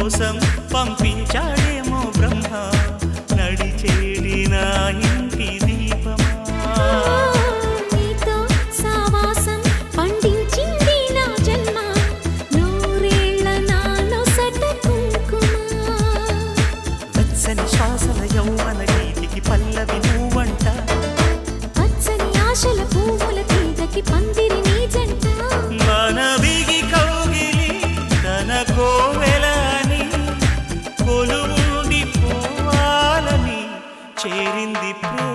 కోసం పంపించాడేమో బ్రహ్మ నడిచేడి నా ఇంటి దీపమా నీతో సావాసం పండించింది నా జన్మ నూరేళ్ల నాలో సట కుంకుమ వెచ్చని శ్వాసల యౌవన గీతికి పల్లవి నువ్వంట పచ్చని ఆశల పువ్వుల తీగకి పందిరి నీ జంట మన బిగి కౌగిలి తన కోవెలని కొలువుండి పోవాలని చేరింది ప్రేమ